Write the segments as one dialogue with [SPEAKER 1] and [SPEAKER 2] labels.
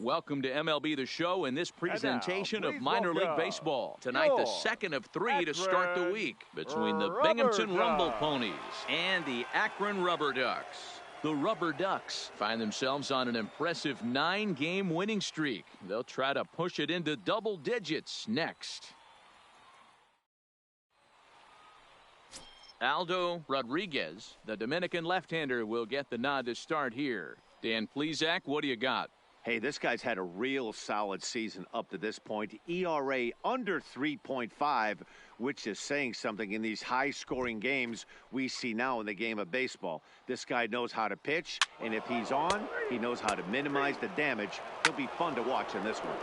[SPEAKER 1] Welcome to MLB The Show and this presentation of minor league baseball. Tonight, the second of three to start the week between the Binghamton Rumble Ponies and the Akron Rubber Ducks. The Rubber Ducks find themselves on an impressive 9-game winning streak. They'll try to push it into double digits next. Aldo Rodriguez, the Dominican left-hander, will get the nod to start here. Dan Plesac, what do you got?
[SPEAKER 2] Hey, this guy's had a real solid season up to this point. ERA under 3.5, which is saying something in these high-scoring games we see now in the game of baseball. This guy knows how to pitch, and if he's on, he knows how to minimize the damage. He'll be fun to watch in this one.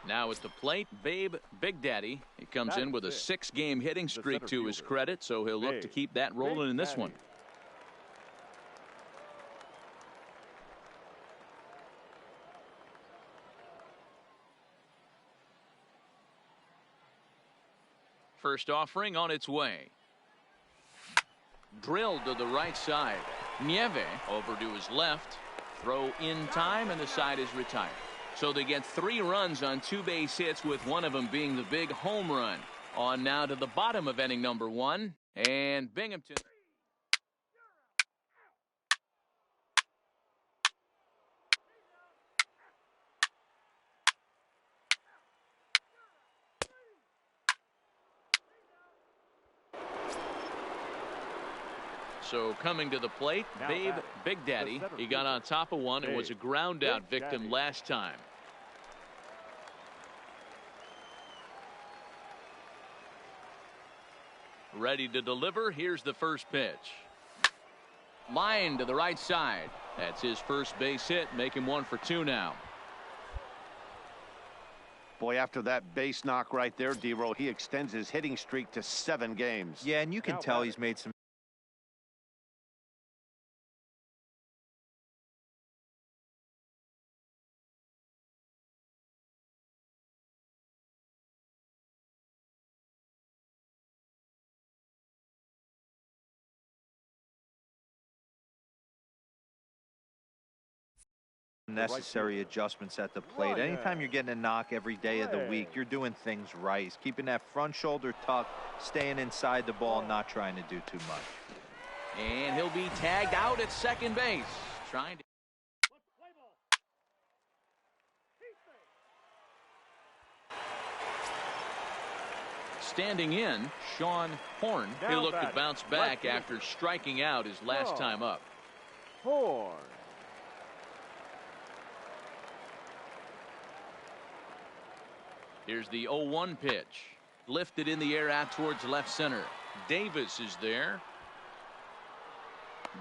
[SPEAKER 1] Now at the plate, Babe Big Daddy. He comes in with a 6-game hitting streak to his credit, so he'll look to keep that rolling in this one. First offering on its way. Drilled to the right side. Nieve over to his left. Throw in time, and the side is retired. So they get 3 runs on 2 base hits, with one of them being the big home run. On now to the bottom of inning number 1, and Binghamton. So coming to the plate, Babe Big Daddy. He got on top of one and was a ground out victim last time. Ready to deliver. Here's the first pitch. Line to the right side. That's his first base hit, make him 1 for 2 now.
[SPEAKER 2] Boy, after that base knock right there, D-Roll, he extends his hitting streak to 7 games.
[SPEAKER 3] Yeah, and you can tell he's made some. Necessary adjustments at the plate. Anytime you're getting a knock every day of the week, you're doing things right. Keeping that front shoulder tucked, staying inside the ball, not trying to do too much.
[SPEAKER 1] And he'll be tagged out at second base. Trying to. Standing in, Sean Horn. He'll look to bounce back after striking out his last time up.
[SPEAKER 4] Horn.
[SPEAKER 1] Here's the 0-1 pitch. Lifted in the air out towards left center. Davis is there.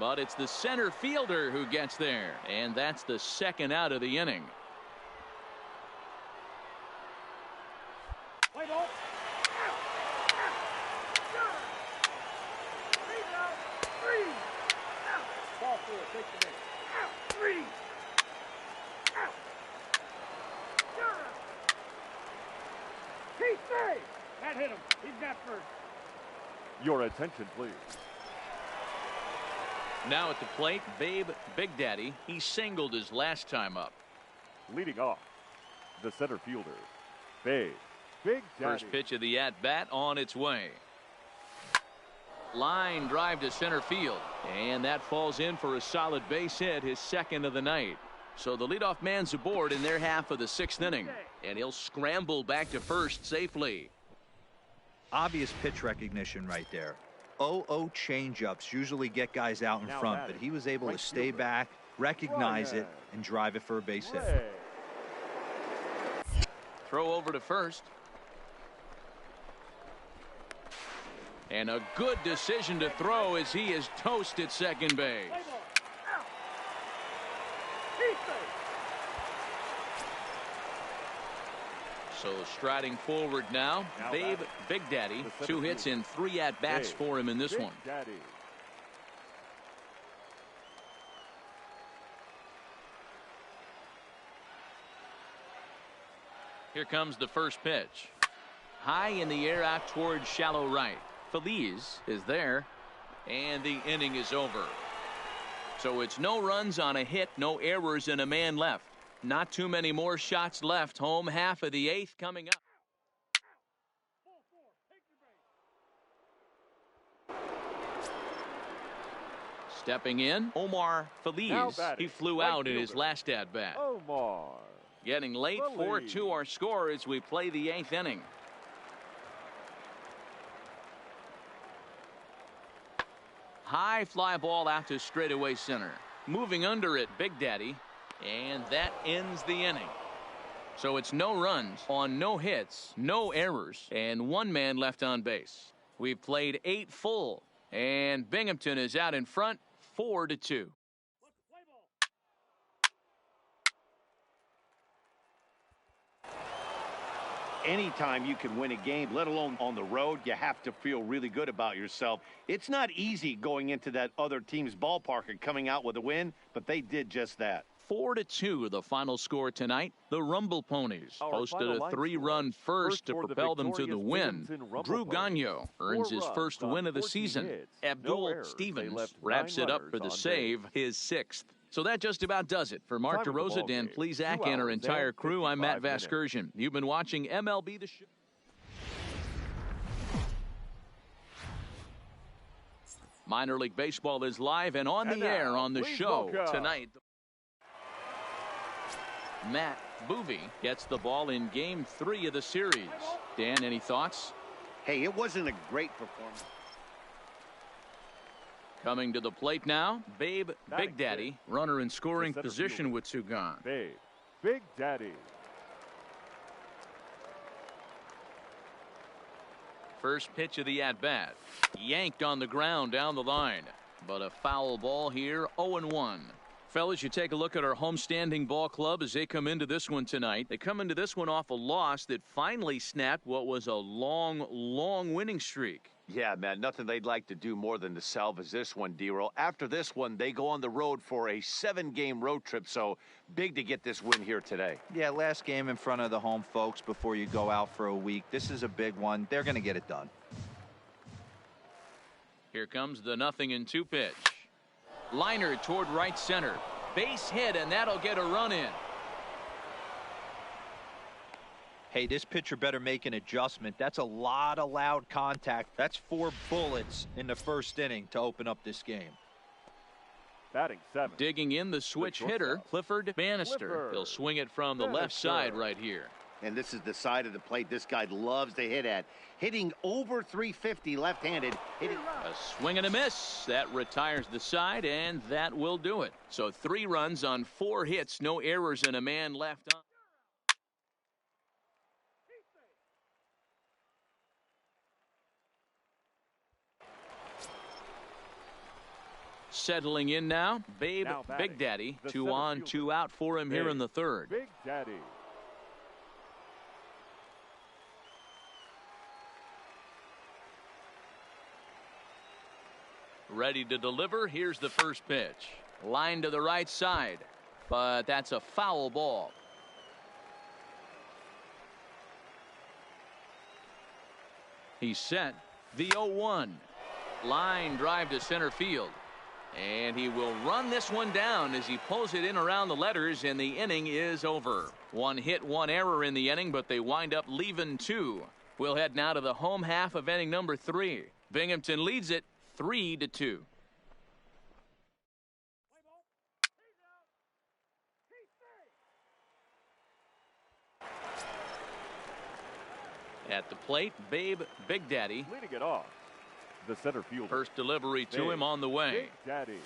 [SPEAKER 1] But it's the center fielder who gets there. And that's the second out of the inning.
[SPEAKER 4] That hit him. He's got first. Your attention, please.
[SPEAKER 1] Now at the plate, Babe Big Daddy. He singled his last time up.
[SPEAKER 4] Leading off, the center fielder, Babe Big Daddy.
[SPEAKER 1] First pitch of the at-bat on its way. Line drive to center field. And that falls in for a solid base hit, his second of the night. So the leadoff man's aboard in their half of the 6th inning. And he'll scramble back to first safely.
[SPEAKER 3] Obvious pitch recognition right there. 0-0 changeups usually get guys out in front, but he was able to stay back, recognize it, and drive it for a base hit.
[SPEAKER 1] Throw over to first. And a good decision to throw as he is toast at second base. So striding forward now, Babe Big Daddy. 2 hits in 3 at-bats for him in this one. Here comes the first pitch. High in the air out towards shallow right. Feliz is there, and the inning is over. So it's no runs on a hit, no errors, and a man left. Not too many more shots left. Home half of the 8th coming up. Stepping in, Omar Feliz. He flew out in his last at-bat.
[SPEAKER 4] Omar.
[SPEAKER 1] Getting late, 4-2 our score as we play the 8th inning. High fly ball out to straightaway center. Moving under it, Big Daddy. And that ends the inning. So it's no runs on no hits, no errors, and 1 man left on base. We've played 8 full, and Binghamton is out in front 4-2.
[SPEAKER 2] Anytime you can win a game, let alone on the road, you have to feel really good about yourself. It's not easy going into that other team's ballpark and coming out with a win, but they did just that.
[SPEAKER 1] 4-2 the final score tonight. The Rumble Ponies posted a 3-run first to propel them to the win. Drew Gagnon earns his first win of the season. Abdul Stevens wraps it up for the save, his 6th. So that just about does it. For Mark DeRosa, Dan Plesac, and our entire crew, I'm Matt Vasgersian. You've been watching MLB The Show. Minor League Baseball is live and on the air on the show tonight. Matt Boovy gets the ball in Game 3 of the series. Dan, any thoughts?
[SPEAKER 2] Hey, it wasn't a great performance.
[SPEAKER 1] Coming to the plate now, Babe Big Daddy, runner in scoring position with 2 gone.
[SPEAKER 4] Babe Big Daddy.
[SPEAKER 1] First pitch of the at-bat. Yanked on the ground down the line. But a foul ball here, 0-1. Fellas, you take a look at our homestanding ball club as they come into this one tonight. They come into this one off a loss that finally snapped what was a long winning streak.
[SPEAKER 2] Yeah, man, nothing they'd like to do more than to salvage this one, D-Roll. After this one, they go on the road for a 7-game road trip, so big to get this win here today.
[SPEAKER 3] Yeah, last game in front of the home folks before you go out for a week. This is a big one. They're going to get it done.
[SPEAKER 1] Here comes the 0-2 pitch. Liner toward right center. Base hit, and that'll get a run in.
[SPEAKER 3] Hey, this pitcher better make an adjustment. That's a lot of loud contact. That's 4 bullets in the first inning to open up this game.
[SPEAKER 4] Batting 7.
[SPEAKER 1] Digging in the switch hitter, Clifford Bannister. He'll swing it from the left side right here.
[SPEAKER 2] And this is the side of the plate this guy loves to hit at. Hitting over 350 left-handed.
[SPEAKER 1] A swing and a miss. That retires the side, and that will do it. So 3 runs on 4 hits, no errors, and a man left on. Settling in now, Babe Big Daddy. 2 on, 2 out for him here in the 3rd.
[SPEAKER 4] Big Daddy.
[SPEAKER 1] Ready to deliver. Here's the first pitch. Line to the right side, but that's a foul ball. He's set. The 0-1. Line drive to center field. And he will run this one down as he pulls it in around the letters, and the inning is over. 1 hit, 1 error in the inning, but they wind up leaving 2. We'll head now to the home half of inning number 3. Binghamton leads it 3-2. At the plate, Babe Big Daddy.
[SPEAKER 4] Leading it off, the center fielder.
[SPEAKER 1] First delivery to him on the way.
[SPEAKER 4] Big Daddy.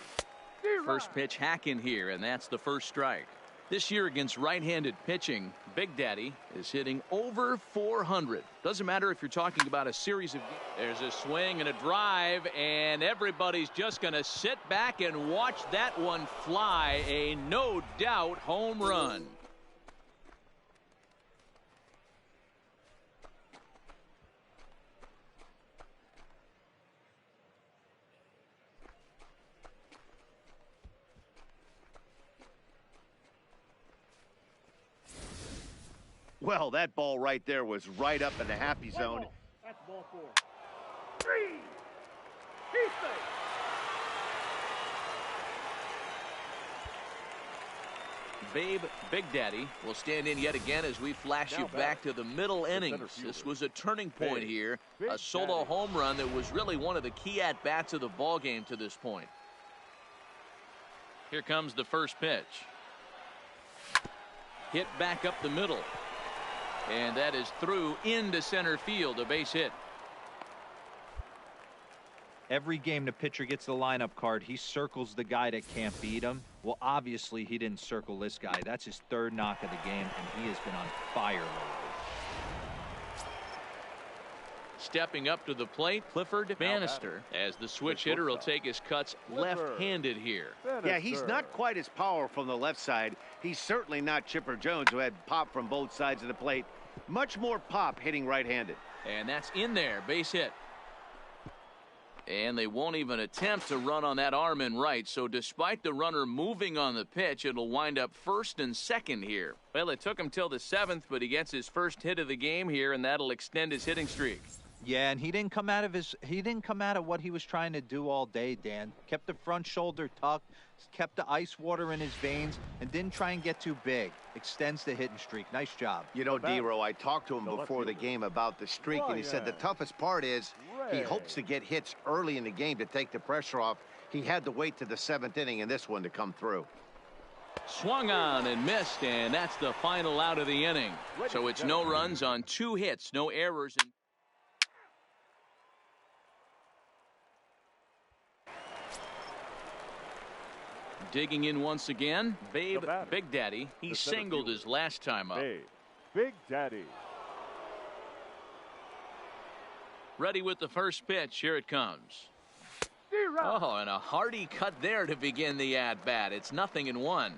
[SPEAKER 1] First pitch hack in here, and that's the first strike. This year against right-handed pitching, Big Daddy is hitting over 400. Doesn't matter if you're talking about a series of games. There's a swing and a drive, and everybody's just going to sit back and watch that one fly. A no-doubt home run.
[SPEAKER 2] Well, that ball right there was right up in the happy zone.
[SPEAKER 5] That's ball 4. 3. He's safe.
[SPEAKER 1] Babe Big Daddy will stand in yet again as we flash you back to the middle innings. This was a turning point here. A solo home run that was really one of the key at-bats of the ball game to this point. Here comes the first pitch. Hit back up the middle. And that is through into center field, a base hit.
[SPEAKER 3] Every game the pitcher gets the lineup card, he circles the guy that can't beat him. Well, obviously, he didn't circle this guy. That's his third knock of the game, and he has been on fire lately.
[SPEAKER 1] Stepping up to the plate, Clifford Bannister, as the switch hitter will take his cuts left-handed here.
[SPEAKER 2] Yeah, he's not quite as powerful on the left side. He's certainly not Chipper Jones, who had pop from both sides of the plate. Much more pop hitting right-handed.
[SPEAKER 1] And that's in there, base hit. And they won't even attempt to run on that arm in right. So despite the runner moving on the pitch, it'll wind up first and second here. Well, it took him till the 7th, but he gets his first hit of the game here, and that'll extend his hitting streak.
[SPEAKER 3] Yeah, and he didn't come out of what he was trying to do all day, Dan. Kept the front shoulder tucked, kept the ice water in his veins, and didn't try and get too big. Extends the hitting streak. Nice job.
[SPEAKER 2] You know, D-Row, I talked to him before the game about the streak, and he said the toughest part is he hopes to get hits early in the game to take the pressure off. He had to wait to the 7th inning in this one to come through.
[SPEAKER 1] Swung on and missed, and that's the final out of the inning. So it's no runs on 2 hits, no errors. Digging in once again, Babe Big Daddy. He singled his last time up.
[SPEAKER 4] Babe Big Daddy.
[SPEAKER 1] Ready with the first pitch. Here it comes. Oh, and a hearty cut there to begin the at-bat. It's 0-1.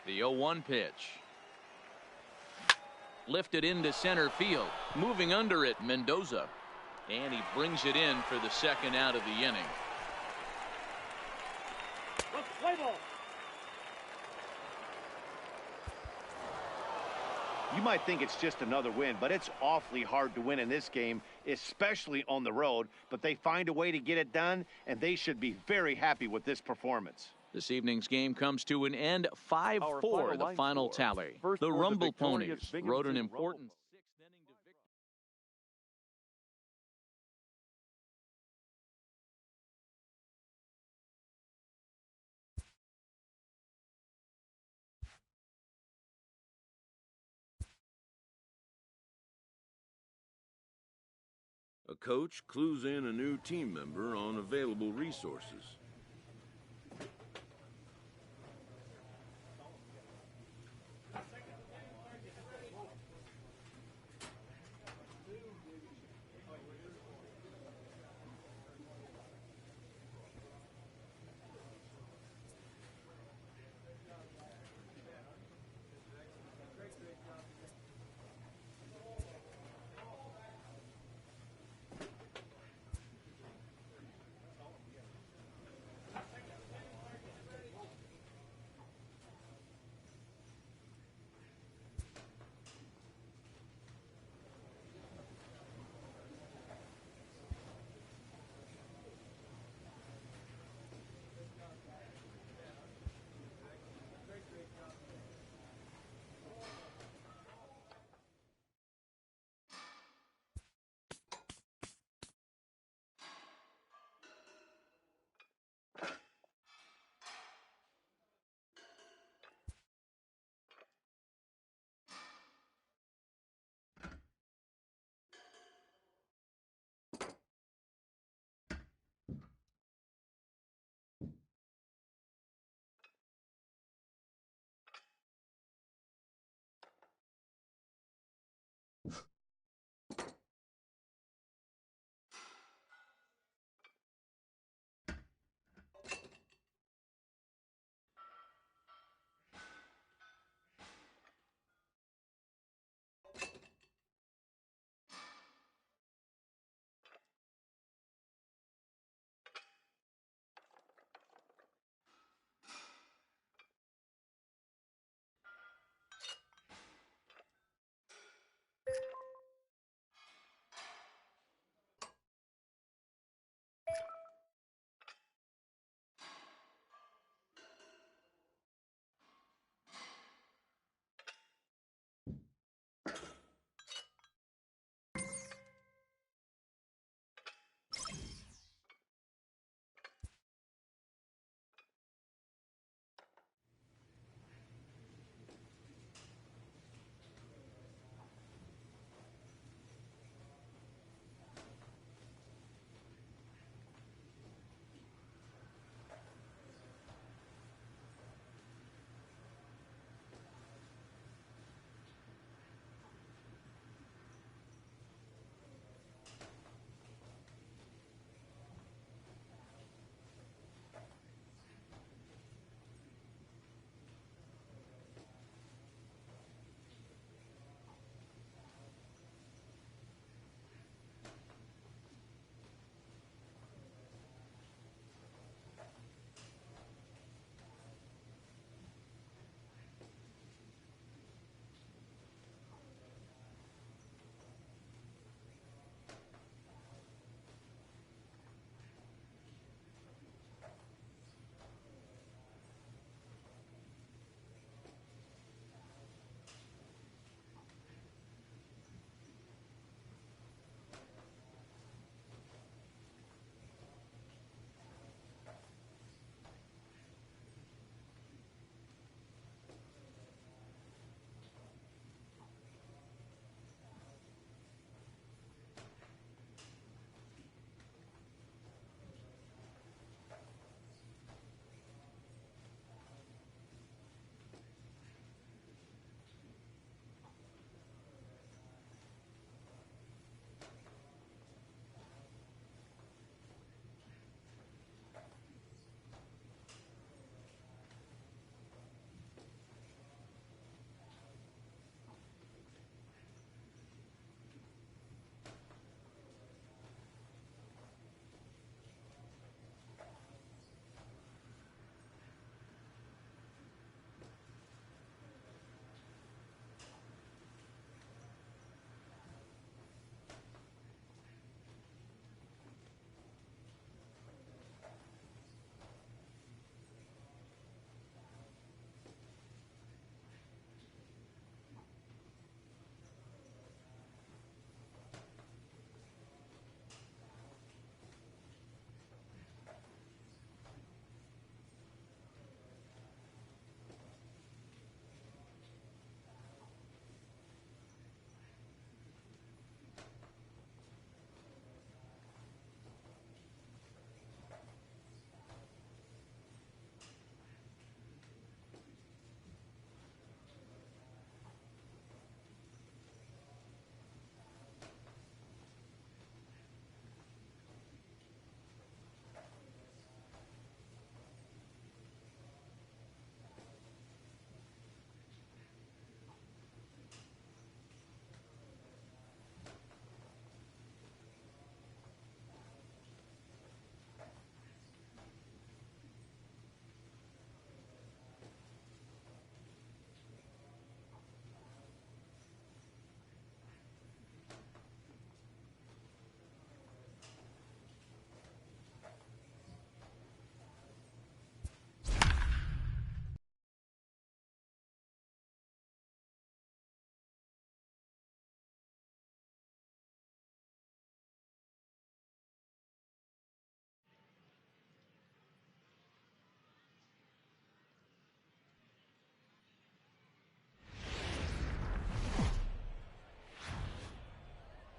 [SPEAKER 1] The 0-1 pitch. Lifted into center field. Moving under it, Mendoza. And he brings it in for the second out of the inning.
[SPEAKER 2] You might think it's just another win, but it's awfully hard to win in this game, especially on the road. But they find a way to get it done, and they should be very happy with this performance.
[SPEAKER 1] This evening's game comes to an end 5-4, the final tally. The Rumble Ponies rode an important 6th inning to victory.
[SPEAKER 5] A coach clues in a new team member on available resources.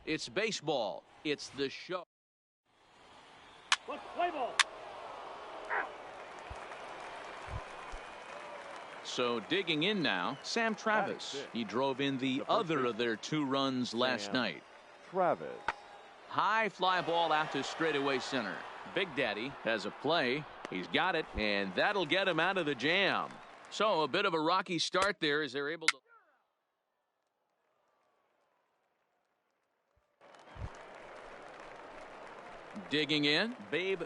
[SPEAKER 1] It's baseball. It's the show.
[SPEAKER 4] Let's play ball.
[SPEAKER 1] So digging in now, Sam Travis. He drove in the other of their 2 runs last night.
[SPEAKER 4] Travis.
[SPEAKER 1] High fly ball out to straightaway center. Big Daddy has a play. He's got it, and that'll get him out of the jam. So a bit of a rocky start there as they're able to. Digging in, Big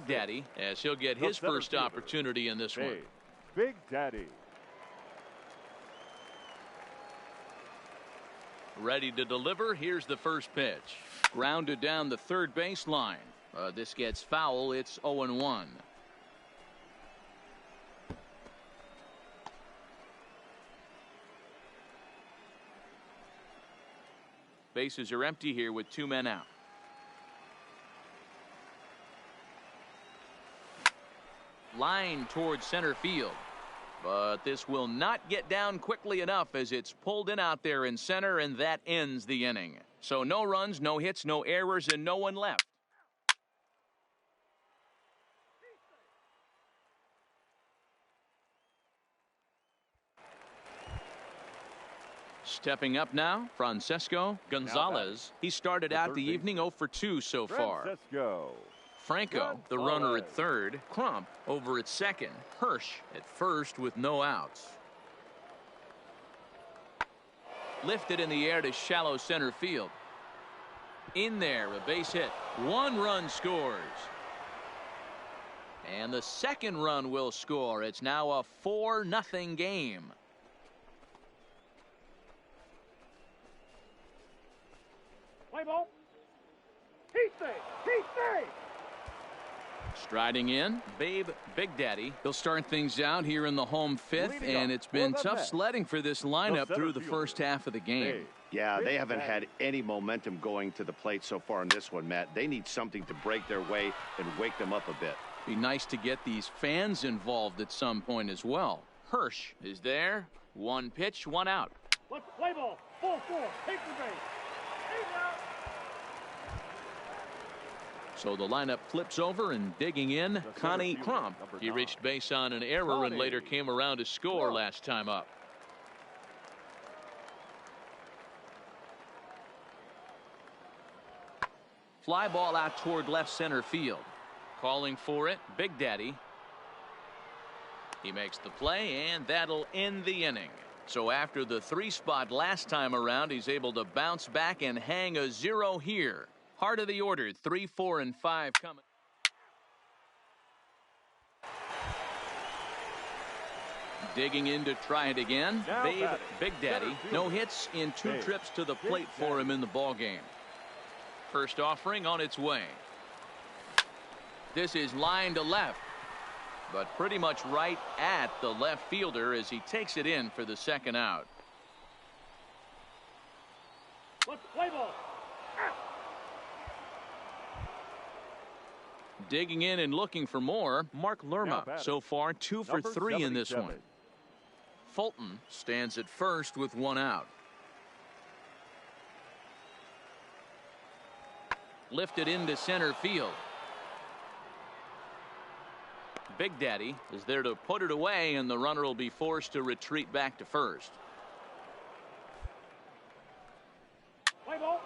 [SPEAKER 1] Daddy, as he'll get his first opportunity in this one.
[SPEAKER 4] Big Daddy.
[SPEAKER 1] Ready to deliver. Here's the first pitch. Grounded down the third baseline. This gets foul. It's 0-1. Bases are empty here with 2 men out. Line towards center field. But this will not get down quickly enough as it's pulled in out there in center, and that ends the inning. So no runs, no hits, no errors, and no one left. Stepping up now, Francesco Gonzalez. He started out the evening 0 for 2 so far. Franco, the runner at third. Crump over at second. Hirsch at first with no outs. Lifted in the air to shallow center field. In there, a base hit. 1 run scores. And the second run will score. It's now a 4-0 game.
[SPEAKER 4] Play ball. Heat day.
[SPEAKER 1] Striding in, Big Daddy. He'll start things out here in the home 5th, and it's been tough sledding for this lineup through the first half of the game.
[SPEAKER 2] Yeah, they haven't had any momentum going to the plate so far in this one, Matt. They need something to break their way and wake them up a bit.
[SPEAKER 1] Be nice to get these fans involved at some point as well. Hirsch is there. 1 pitch, 1 out.
[SPEAKER 4] Let's play ball. 4-4. Take the base. 8 out.
[SPEAKER 1] So the lineup flips over, and digging in, Connie Crump. He reached base on an error and later came around to score last time up. Fly ball out toward left center field. Calling for it, Big Daddy. He makes the play, and that'll end the inning. So after the 3 spot last time around, he's able to bounce back and hang a 0 here. Heart of the order, 3, 4, and 5 coming. Digging in to try it again. Big Daddy. No hits in 2 trips to the plate for him in the ball game. First offering on its way. This is line to left, but pretty much right at the left fielder as he takes it in for the second out.
[SPEAKER 4] Let's play ball.
[SPEAKER 1] Digging in and looking for more, Mark Lerma. So far 2 for 3 in this one. Fulton stands at first with 1 out. Lifted into center field. Big Daddy is there to put it away, and the runner will be forced to retreat back to first.
[SPEAKER 4] Play ball.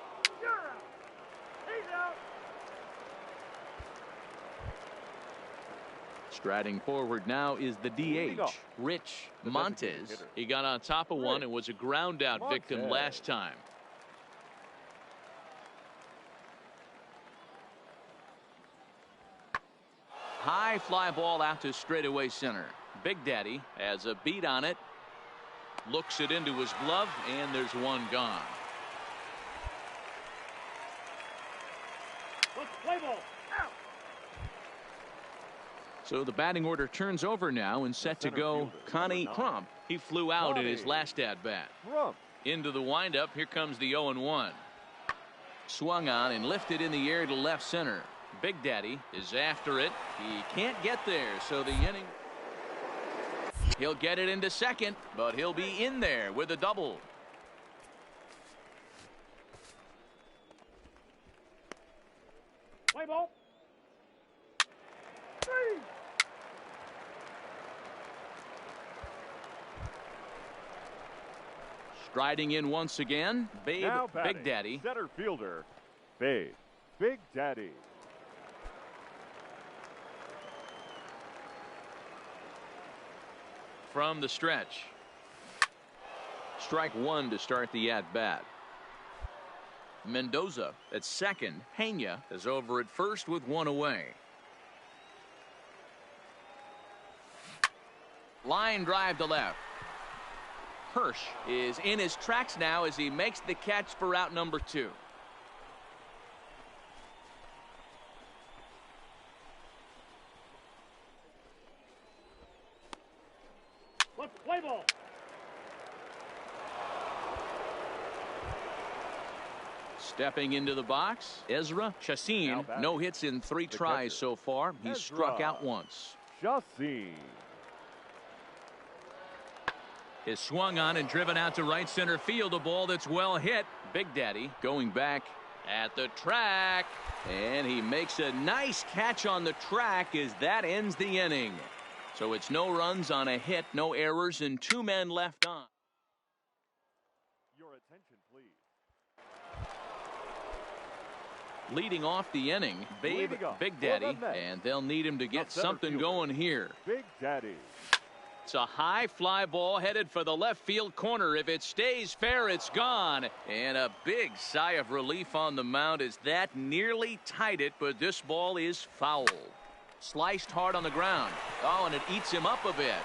[SPEAKER 4] He's out.
[SPEAKER 1] Striding forward now is the DH, Rich Montes. He got on top of one and was a ground out victim last time. High fly ball out to straightaway center. Big Daddy has a beat on it. Looks it into his glove, and there's 1 gone.
[SPEAKER 4] Let's play ball. Out.
[SPEAKER 1] So the batting order turns over now, and set to go Connie Crump. He flew out in his last at bat. Into the windup. Here comes the 0-1. Swung on and lifted in the air to left center. Big Daddy is after it. He can't get there, so the inning. He'll get it into second, but he'll be in there with a double. Striding in once again, Babe Big Daddy.
[SPEAKER 4] Center fielder, Babe Big Daddy.
[SPEAKER 1] From the stretch. Strike one to start the at-bat. Mendoza at second. Pena is over at first with one away. Line drive to left. Hirsch is in his tracks now as he makes the catch for out number 2.
[SPEAKER 4] Let's play ball.
[SPEAKER 1] Stepping into the box, Ezra Chassin. No hits in 3 tries so far. He's struck out once.
[SPEAKER 4] Chassin
[SPEAKER 1] is swung on and driven out to right center field. A ball that's well hit. Big Daddy going back at the track, and he makes a nice catch on the track as that ends the inning. So it's no runs on a hit, no errors, and 2 men left on.
[SPEAKER 4] Your attention, please.
[SPEAKER 1] Leading off the inning, Babe Big Daddy, and they'll need him to get something going here.
[SPEAKER 4] Big Daddy.
[SPEAKER 1] It's a high fly ball headed for the left field corner. If it stays fair, it's gone. And a big sigh of relief on the mound as that nearly tied it, but this ball is foul. Sliced hard on the ground. Oh, and it eats him up a bit.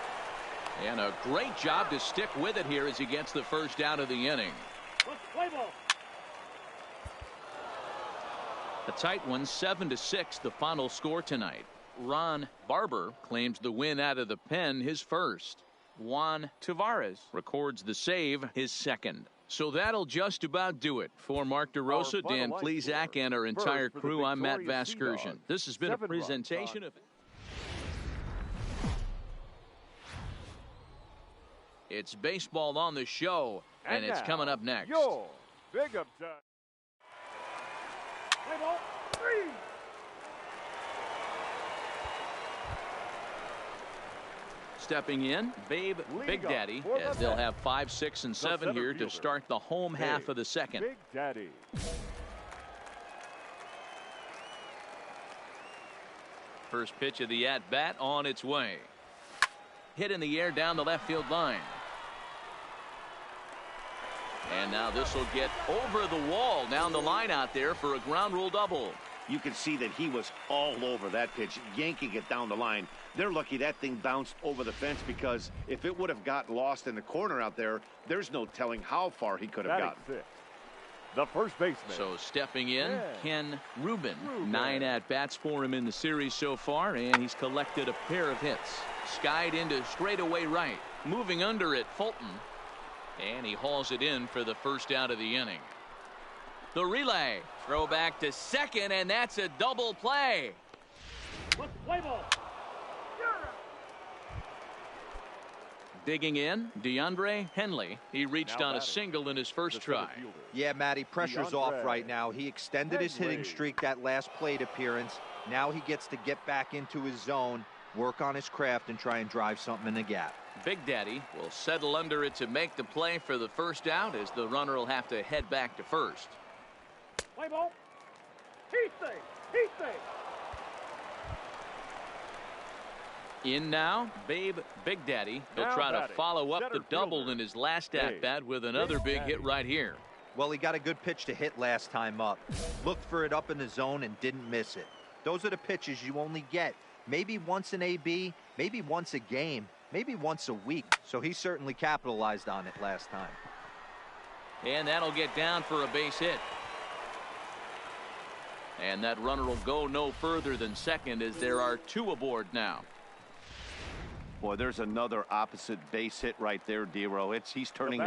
[SPEAKER 1] And a great job to stick with it here as he gets the first out of the inning. A tight one, 7-6, the final score tonight. Ron Barber claims the win out of the pen, his first. Juan Tavares records the save, his second. So that'll just about do it. For Mark DeRosa, Dan Plesac, and our entire crew, I'm Matt Vasgersian. This has been a presentation of... It's baseball on the show, and it's coming up next.
[SPEAKER 4] Your big up time. Play ball 3.
[SPEAKER 1] Stepping in, Babe Big Daddy, as they'll have 5, 6, and 7 here to start the home half of the second.
[SPEAKER 4] Big Daddy.
[SPEAKER 1] First pitch of the at-bat on its way. Hit in the air down the left field line. And now this will get over the wall down the line out there for a ground rule double.
[SPEAKER 2] You can see that he was all over that pitch, yanking it down the line. They're lucky that thing bounced over the fence, because if it would have got lost in the corner out there, there's no telling how far he could have gotten.
[SPEAKER 4] The first baseman.
[SPEAKER 1] So stepping in, Ken Rubin. 9 at-bats for him in the series so far, and he's collected a pair of hits. Skied into straightaway right. Moving under it, Fulton. And he hauls it in for the first out of the inning. The relay. Throw back to second, and that's a double play.
[SPEAKER 4] Let's play ball.
[SPEAKER 1] Digging in, DeAndre Henley. He reached on a single in his first try.
[SPEAKER 3] Yeah, Matty, pressure's off right now. He extended his hitting streak that last plate appearance. Now he gets to get back into his zone, work on his craft, and try and drive something in the gap.
[SPEAKER 1] Big Daddy will settle under it to make the play for the first out, as the runner will have to head back to first.
[SPEAKER 4] Play ball. He's safe. He's safe.
[SPEAKER 1] In now, Babe Big Daddy. He'll try to follow up the double in his last at-bat with another big hit right here.
[SPEAKER 3] Well, he got a good pitch to hit last time up. Looked for it up in the zone and didn't miss it. Those are the pitches you only get maybe once in AB, maybe once a game, maybe once a week. So he certainly capitalized on it last time.
[SPEAKER 1] And that'll get down for a base hit. And that runner will go no further than second, as there are 2 aboard now.
[SPEAKER 2] Boy, there's another opposite base hit right there, Dero. He's turning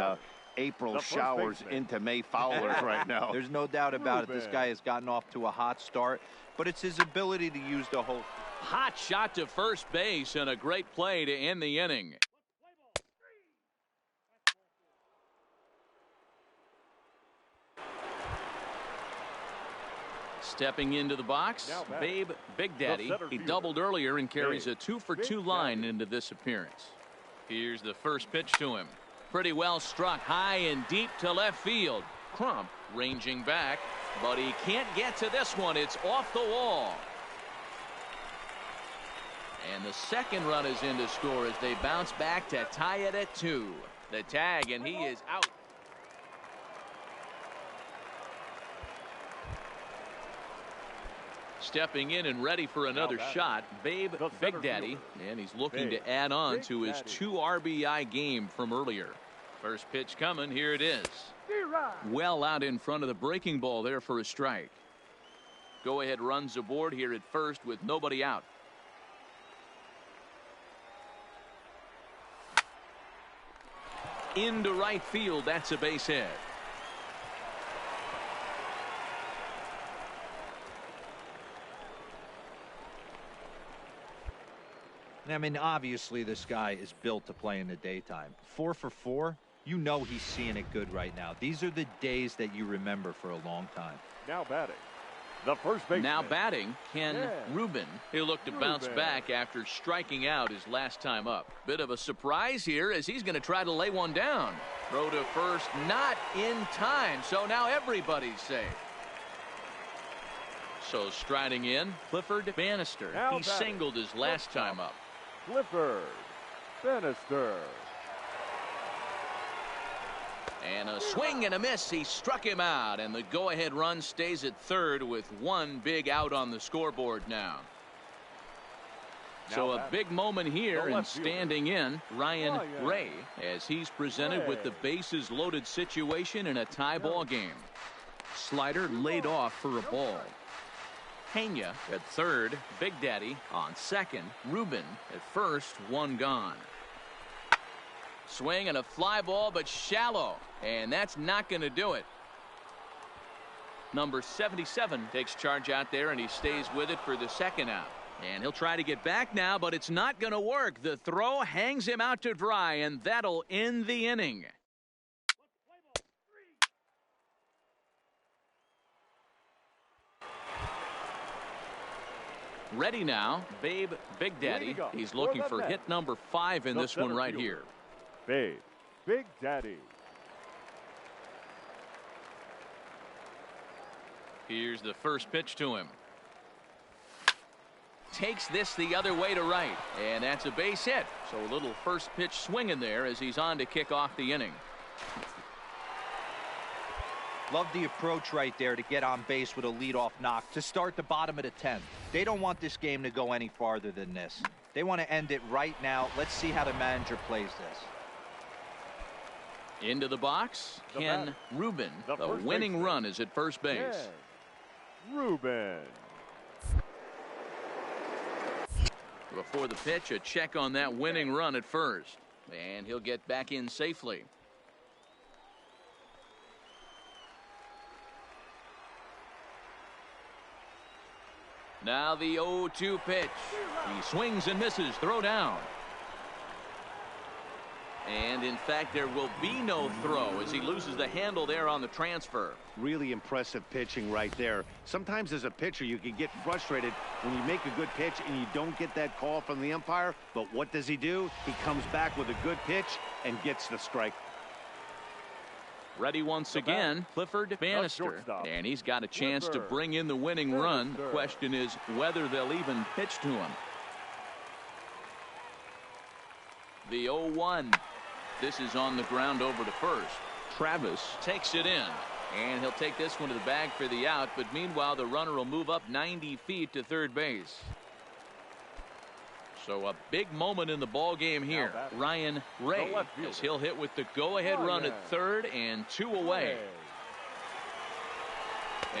[SPEAKER 2] April showers into May foulers right now.
[SPEAKER 3] There's no doubt about it. This guy has gotten off to a hot start, but it's his ability to use the whole.
[SPEAKER 1] Hot shot to first base, and a great play to end the inning. Stepping into the box, Babe Big Daddy. He doubled earlier and carries a 2-for-2 line into this appearance. Here's the first pitch to him. Pretty well struck high and deep to left field. Crump ranging back, but he can't get to this one. It's off the wall. And the second run is in to score as they bounce back to tie it at 2. The tag, and he is out. Stepping in and ready for another shot, Babe Big Daddy, and he's looking to add on to his 2 RBI game from earlier. First pitch coming, here it is. Well out in front of the breaking ball there for a strike. Go ahead runs aboard here at first with nobody out. Into right field, that's a base hit.
[SPEAKER 3] I mean, obviously this guy is built to play in the daytime. 4 for 4. You know he's seeing it good right now. These are the days that you remember for a long time.
[SPEAKER 4] Now batting, the first baseman.
[SPEAKER 1] Now batting, Ken Rubin. He'll look to bounce back after striking out his last time up. Bit of a surprise here as he's going to try to lay one down. Throw to first, not in time, so now everybody's safe. So striding in, Clifford Bannister. He singled his last time up.
[SPEAKER 4] Clifford Bannister.
[SPEAKER 1] And a swing and a miss. He struck him out, and the go-ahead run stays at third with one big out on the scoreboard now. So a big moment here, and standing in, Ryan Ray, as he's presented with the bases loaded situation in a tie ball game. Slider laid off for a ball. Pena at third, Big Daddy on second, Rubin at first, one gone. Swing and a fly ball, but shallow, and that's not going to do it. Number 77 takes charge out there, and he stays with it for the second out. And he'll try to get back now, but it's not going to work. The throw hangs him out to dry, and that'll end the inning. Ready now, Babe Big Daddy. He's looking for hit number 5 in this one right here.
[SPEAKER 4] Babe Big Daddy.
[SPEAKER 1] Here's the first pitch to him. Takes this the other way to right, and that's a base hit. So a little first pitch swing in there as he's on to kick off the inning.
[SPEAKER 3] Love the approach right there to get on base with a leadoff knock to start the bottom of the 10th. They don't want this game to go any farther than this. They want to end it right now. Let's see how the manager plays this.
[SPEAKER 1] Into the box, Ken Rubin. The winning run is at first base.
[SPEAKER 4] Rubin.
[SPEAKER 1] Before the pitch, a check on that winning run at first. And he'll get back in safely. Now the 0-2 pitch. He swings and misses. Throw down. And in fact, there will be no throw as he loses the handle there on the transfer.
[SPEAKER 2] Really impressive pitching right there. Sometimes as a pitcher, you can get frustrated when you make a good pitch and you don't get that call from the umpire. But what does he do? He comes back with a good pitch and gets the strike.
[SPEAKER 1] Ready once again, Clifford Bannister. And he's got a chance to bring in the winning run. The question is whether they'll even pitch to him. The 0-1. This is on the ground over to first. Travis takes it in, and he'll take this one to the bag for the out, but meanwhile the runner will move up 90 feet to third base. So a big moment in the ball game here. Ryan Ray, as he'll hit with the go-ahead run at third and 2 away.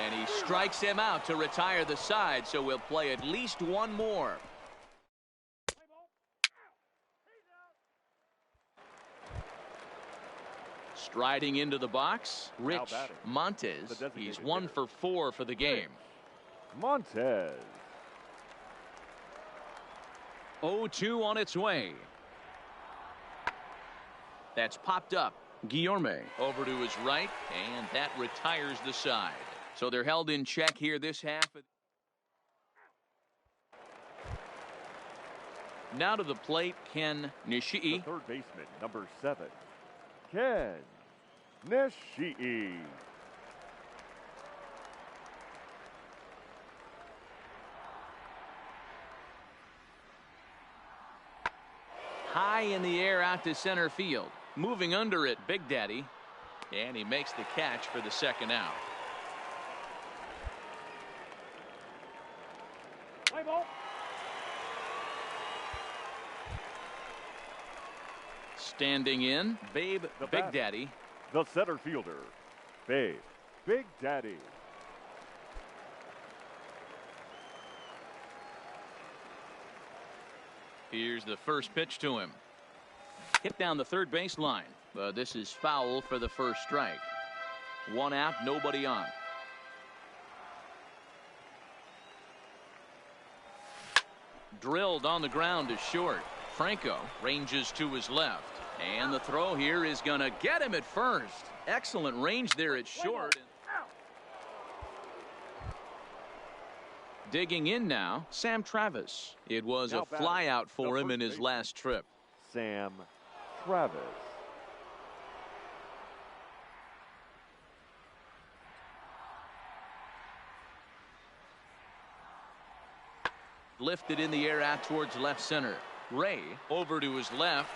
[SPEAKER 1] And he strikes him out to retire the side, so we'll play at least one more. Striding into the box, Rich Montes. He's 1 for 4 for the game.
[SPEAKER 4] Montes.
[SPEAKER 1] 0-2 on its way. That's popped up. Guillorme over to his right, and that retires the side. So they're held in check here this half. Now to the plate, Ken Nishii.
[SPEAKER 4] The third baseman, number 7. Ken Nishii.
[SPEAKER 1] High in the air out to center field. Moving under it, Big Daddy. And he makes the catch for the second out.
[SPEAKER 4] Play ball.
[SPEAKER 1] Standing in, Babe Big Daddy.
[SPEAKER 4] The center fielder, Babe Big Daddy.
[SPEAKER 1] Here's the first pitch to him. Hit down the third base line. But this is foul for the first strike. One out, nobody on. Drilled on the ground to short. Franco ranges to his left. And the throw here is going to get him at first. Excellent range there at short. Digging in now, Sam Travis. It was a flyout for him in his last trip.
[SPEAKER 4] Sam Travis.
[SPEAKER 1] Lifted in the air out towards left center. Ray over to his left,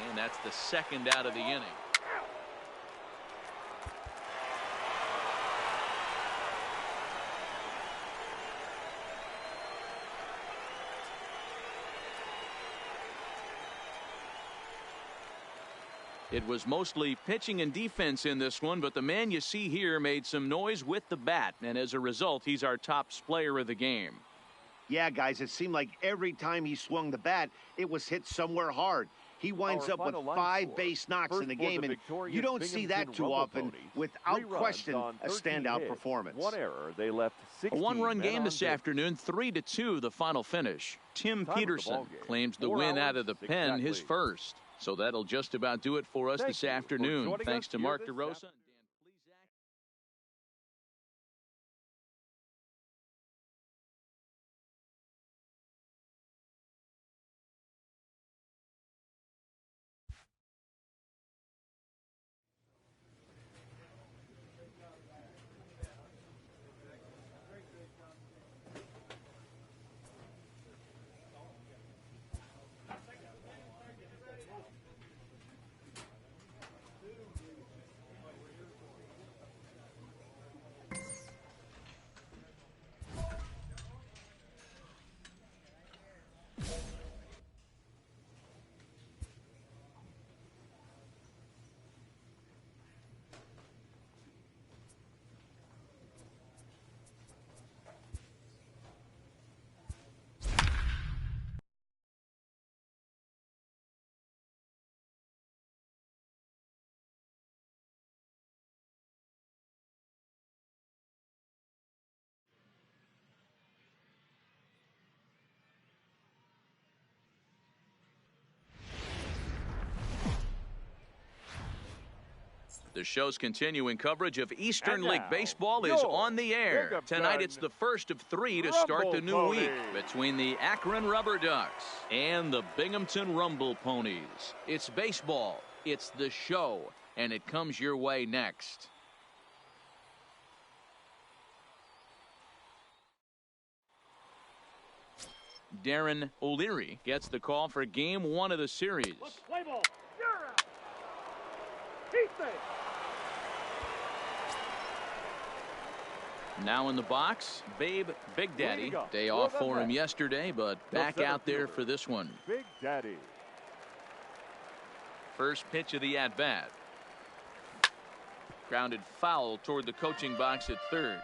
[SPEAKER 1] and that's the second out of the inning. It was mostly pitching and defense in this one, but the man you see here made some noise with the bat, and as a result, he's our top player of the game.
[SPEAKER 2] Yeah, guys, it seemed like every time he swung the bat, it was hit somewhere hard. He winds up with 5 base knocks in the game, and you don't see that too often. Without question, a standout performance.
[SPEAKER 4] One error, they left 16
[SPEAKER 1] a one-run game this afternoon, 3-2 the final finish. Tim Peterson claims the win out of the pen, his first. So that'll just about do it for us this afternoon. Thanks to Mark DeRosa. The show's continuing coverage of Eastern League Baseball is on the air. Tonight it's the first of 3 to start the new week between the Akron Rubber Ducks and the Binghamton Rumble Ponies. It's baseball, it's the show, and it comes your way next. Darren O'Leary gets the call for game 1 of the series.
[SPEAKER 4] Play ball.
[SPEAKER 1] Now in the box, Babe Big Daddy. Day off for him yesterday, but back out there for this one.
[SPEAKER 4] Big Daddy.
[SPEAKER 1] First pitch of the at-bat. Grounded foul toward the coaching box at third.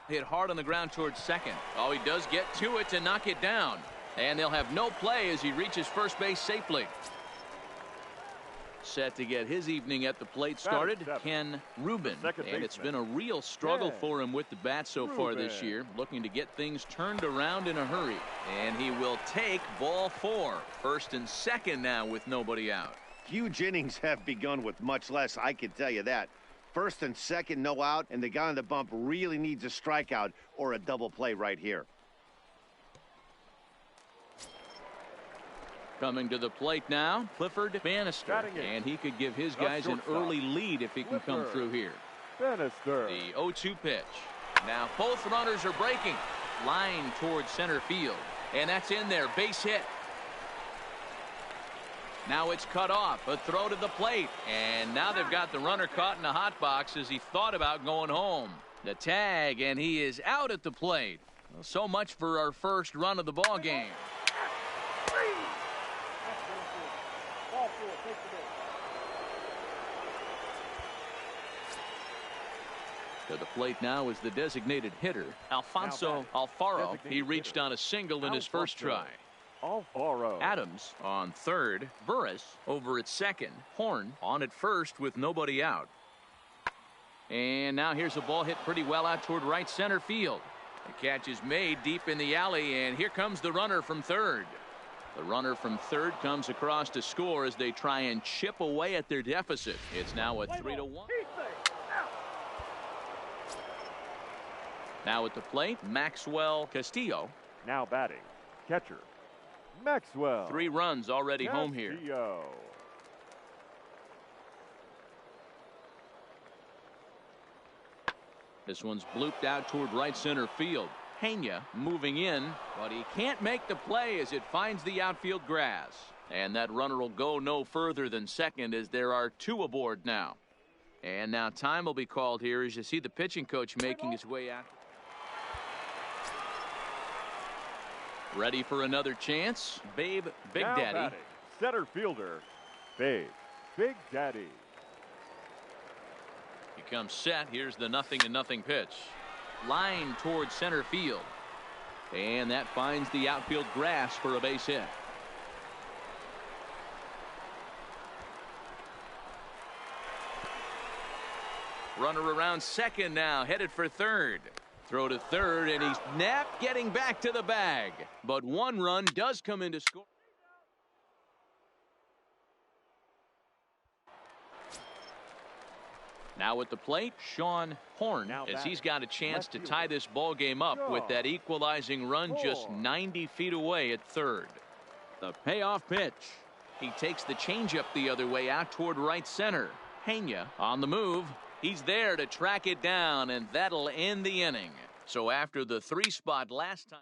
[SPEAKER 1] Hit hard on the ground towards second. Oh, he does get to it to knock it down. And they'll have no play as he reaches first base safely. Set to get his evening at the plate started, Ken Rubin. And it's been a real struggle for him with the bat so far this year. Looking to get things turned around in a hurry. And he will take ball 4. First and second now with nobody out.
[SPEAKER 2] Huge innings have begun with much less, I can tell you that. First and second, no out, and the guy on the bump really needs a strikeout or a double play right here.
[SPEAKER 1] Coming to the plate now, Clifford Bannister, and he could give his guys an early lead if he can come through here.
[SPEAKER 4] Bannister.
[SPEAKER 1] The 0-2 pitch. Now both runners are breaking. Line towards center field, and that's in there. Base hit. Now it's cut off. A throw to the plate, and now they've got the runner caught in the hot box as he thought about going home. The tag, and he is out at the plate. Well, so much for our first run of the ball game. To the plate now is the designated hitter, Alfonso Alfaro. He reached on a single in his first try.
[SPEAKER 4] Alfaro.
[SPEAKER 1] Adams on third. Burris over at second. Horn on at first with nobody out. And now here's a ball hit pretty well out toward right center field. The catch is made deep in the alley, and here comes the runner from third. The runner from third comes across to score as they try and chip away at their deficit. It's now a 3-1. Now at the plate, Maxwell Castillo.
[SPEAKER 4] Now batting, catcher, Maxwell.
[SPEAKER 1] 3 runs already home here. This one's blooped out toward right center field. Pena moving in, but he can't make the play as it finds the outfield grass. And that runner will go no further than second as there are 2 aboard now. And now time will be called here as you see the pitching coach making his way out. Ready for another chance. Babe Big
[SPEAKER 4] now
[SPEAKER 1] Daddy.
[SPEAKER 4] Batting, center fielder, Babe Big Daddy.
[SPEAKER 1] He comes set. Here's the 0-0 pitch. Line towards center field. And that finds the outfield grass for a base hit. Runner around second now, headed for third. Throw to third, and he's napped, getting back to the bag. But 1 run does come in to score. Now at the plate, Sean Horn, as he's got a chance to tie this ball game up with that equalizing run just 90 feet away at third. The payoff pitch. He takes the changeup the other way out toward right center. Pena on the move. He's there to track it down, and that'll end the inning. So after the 3 spot last time.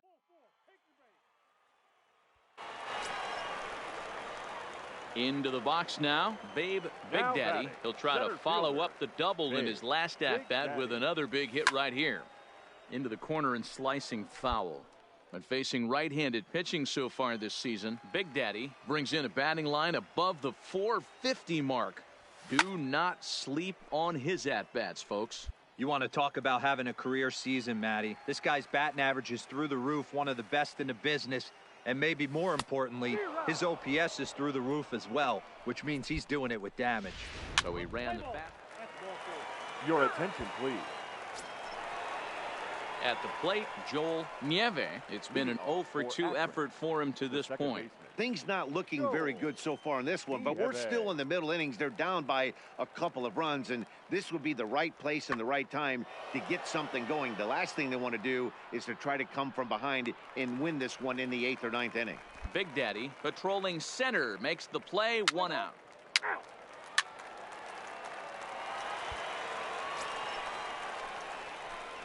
[SPEAKER 1] Into the box now, Babe Big Daddy. He'll try to follow up the double in his last at-bat with another big hit right here. Into the corner and slicing foul. But facing right-handed pitching so far this season, Big Daddy brings in a batting line above the 450 mark. Do not sleep on his at-bats, folks.
[SPEAKER 3] You want to talk about having a career season, Matty. This guy's batting average is through the roof, one of the best in the business. And maybe more importantly, his OPS is through the roof as well, which means he's doing it with damage.
[SPEAKER 1] So he ran the bat.
[SPEAKER 4] Your attention, please.
[SPEAKER 1] At the plate, Joel Nieve. It's been an 0-for-2 effort for him to this point.
[SPEAKER 2] Things not looking very good so far in this one, but we're still in the middle innings. They're down by a couple of runs, and this would be the right place and the right time to get something going. The last thing they want to do is to try to come from behind and win this one in the 8th or 9th inning.
[SPEAKER 1] Big Daddy patrolling center makes the play, 1 out.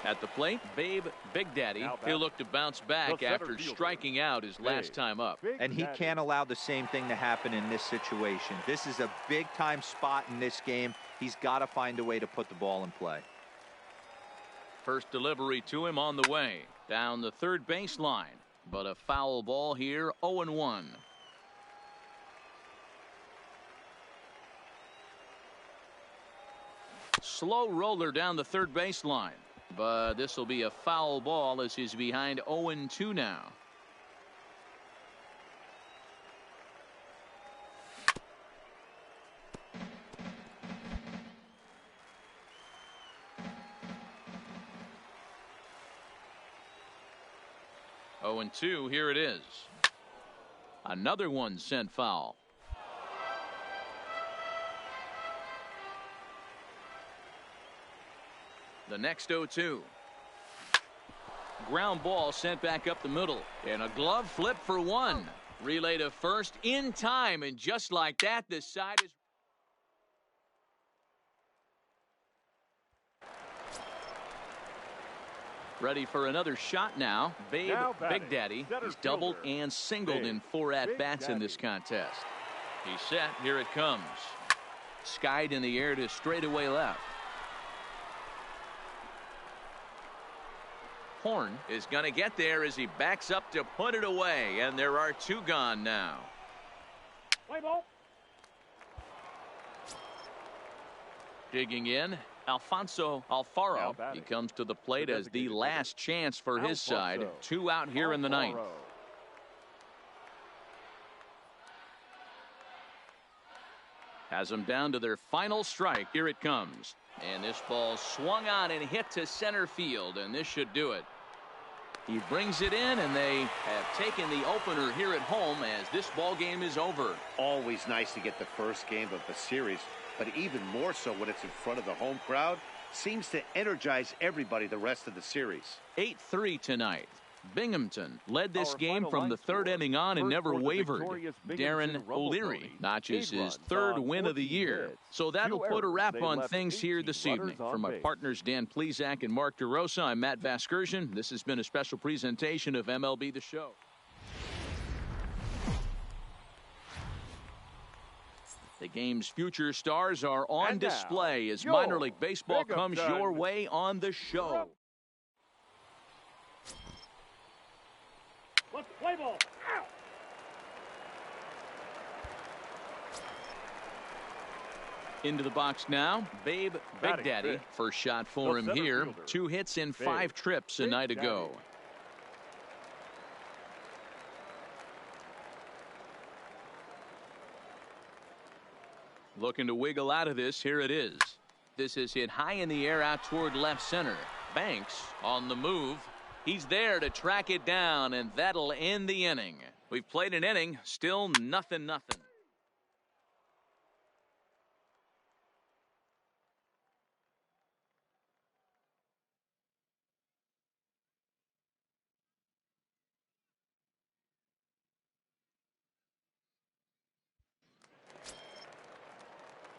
[SPEAKER 1] At the plate, Babe Big Daddy. He'll look to bounce back after striking out his last time up.
[SPEAKER 3] And he can't allow the same thing to happen in this situation. This is a big-time spot in this game. He's got to find a way to put the ball in play.
[SPEAKER 1] First delivery to him on the way. Down the third baseline. But a foul ball here, 0-1. Slow roller down the third baseline. But this will be a foul ball as he's behind 0-2 now. Oh, and 2, here it is. Another one sent foul. The next 0-2. Ground ball sent back up the middle. And a glove flip for one. Relay to first in time. And just like that, this side is... ready for another shot now. Babe Big Daddy. He's doubled and singled in 4 at-bats in this contest. He's set. Here it comes. Skied in the air to straightaway left. Horn is going to get there as he backs up to put it away. And there are 2 gone now.
[SPEAKER 4] Play ball.
[SPEAKER 1] Digging in, Alfonso Alfaro. He comes to the plate as the last chance for his side. 2 out here in the 9th. Has them down to their final strike. Here it comes. And this ball swung on and hit to center field. And this should do it. He brings it in, and they have taken the opener here at home as this ball game is over.
[SPEAKER 2] Always nice to get the first game of the series, but even more so when it's in front of the home crowd. Seems to energize everybody the rest of the series.
[SPEAKER 1] 8-3 tonight. Binghamton led this game from the 3rd inning on and never wavered. Darren O'Leary notches his 3rd win of the year. So that'll put a wrap on things here this evening. From my partners Dan Plesac and Mark DeRosa, I'm Matt Vasgersian. This has been a special presentation of MLB The Show. The game's future stars are on display as minor league baseball comes your way on The Show.
[SPEAKER 4] Let's play ball.
[SPEAKER 1] Into the box now, Babe Big Daddy. First shot for him here. 2 hits in 5 trips a night ago. Looking to wiggle out of this. Here it is. This is hit high in the air out toward left center. Banks on the move. He's there to track it down, and that'll end the inning. We've played an inning, still 0-0.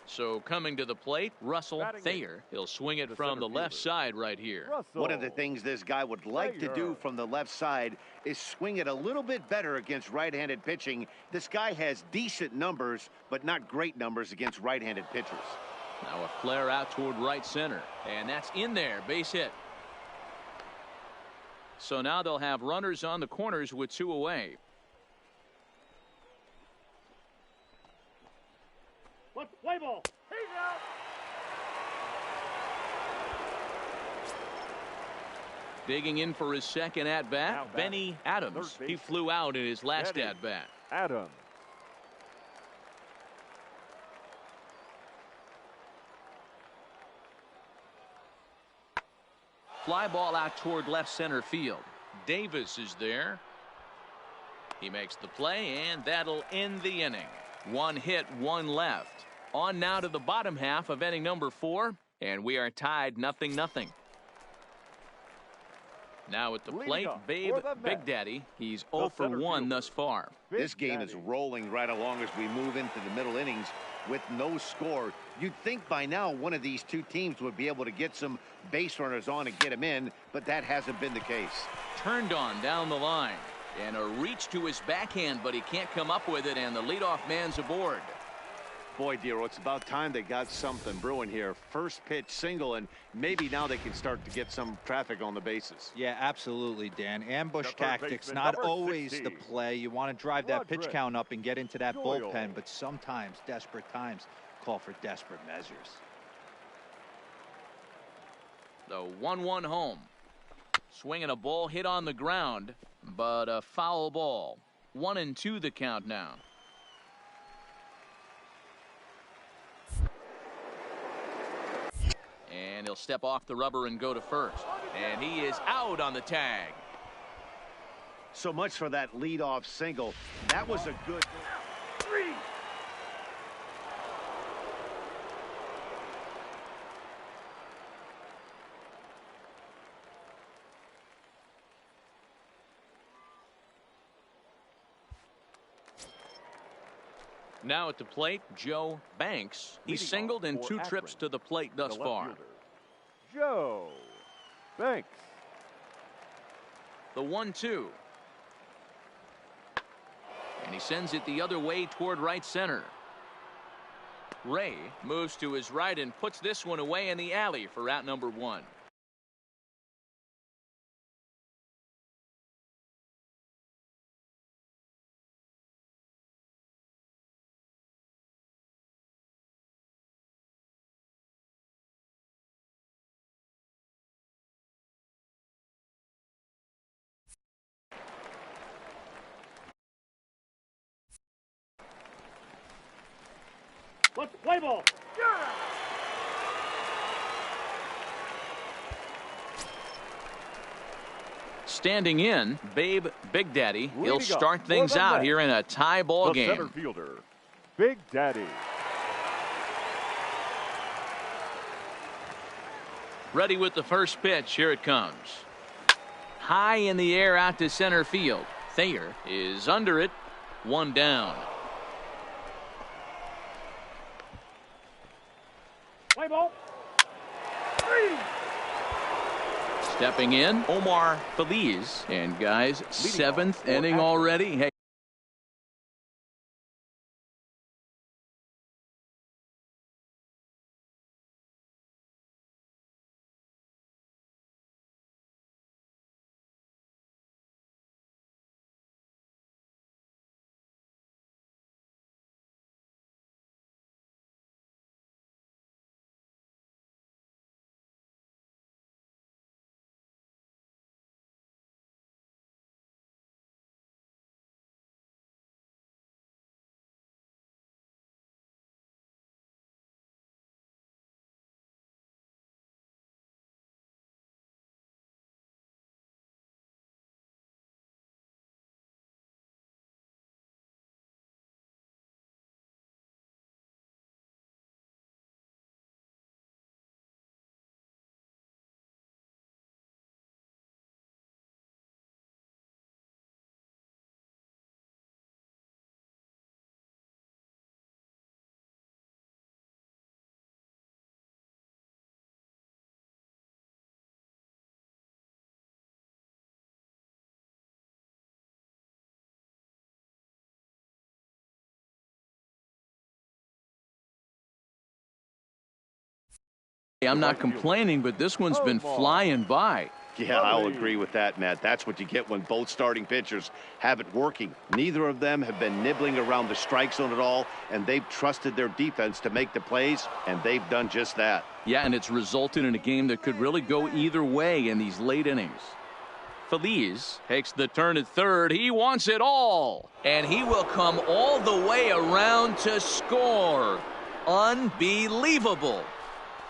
[SPEAKER 1] So coming to the plate, Russell Thayer. He'll swing it from the left side right here.
[SPEAKER 2] One of the things this guy would like to do from the left side is swing it a little bit better against right-handed pitching. This guy has decent numbers, but not great numbers against right-handed pitchers.
[SPEAKER 1] Now a flare out toward right center, and that's in there. Base hit. So now they'll have runners on the corners with 2 away.
[SPEAKER 4] Let's play ball. He's out.
[SPEAKER 1] Digging in for his second at-bat, Benny Adams. He flew out in his last at-bat.
[SPEAKER 4] Adams.
[SPEAKER 1] Fly ball out toward left center field. Davis is there. He makes the play, and that'll end the inning. 1 hit, 1 left. On now to the bottom half of inning number 4, and we are tied 0-0. Now at the plate, Babe Big Daddy. He's 0 for 1 thus far.
[SPEAKER 2] This game is rolling right along as we move into the middle innings with no score. You'd think by now one of these 2 teams would be able to get some base runners on and get them in, but that hasn't been the case.
[SPEAKER 1] Turned on down the line. And a reach to his backhand, but he can't come up with it, and the leadoff man's aboard.
[SPEAKER 2] Boy, Dero, it's about time they got something brewing here. First pitch single, and maybe now they can start to get some traffic on the bases.
[SPEAKER 3] Yeah, absolutely, Dan. Ambush tactics, not always the play. You want to drive that pitch count up and get into that bullpen, but sometimes desperate times call for desperate measures.
[SPEAKER 1] The 1-1 home. Swinging a ball hit on the ground, but a foul ball. 1-2 the count now. And he'll step off the rubber and go to first. And he is out on the tag.
[SPEAKER 2] So much for that leadoff single. That was a good... 3.
[SPEAKER 1] Now at the plate, Joe Banks. He's singled in 2 trips to the plate thus far.
[SPEAKER 4] Joe Banks.
[SPEAKER 1] The 1-2. And he sends it the other way toward right center. Ray moves to his right and puts this one away in the alley for out number 1.
[SPEAKER 4] Let's play ball.
[SPEAKER 1] Standing in, Babe Big Daddy. He'll start things out here in a tie ball game.
[SPEAKER 4] Center fielder, Big Daddy.
[SPEAKER 1] Ready with the first pitch. Here it comes. High in the air out to center field. Thayer is under it. 1 down.
[SPEAKER 4] Play ball.
[SPEAKER 1] Stepping in, Omar Feliz. And guys, 7th inning already. Hey. I'm not complaining, but this one's been flying by.
[SPEAKER 2] Yeah, I'll agree with that, Matt. That's what you get when both starting pitchers have it working. Neither of them have been nibbling around the strike zone at all, and they've trusted their defense to make the plays, and they've done just that.
[SPEAKER 1] Yeah, and it's resulted in a game that could really go either way in these late innings. Feliz takes the turn at third. He wants it all, and he will come all the way around to score. Unbelievable.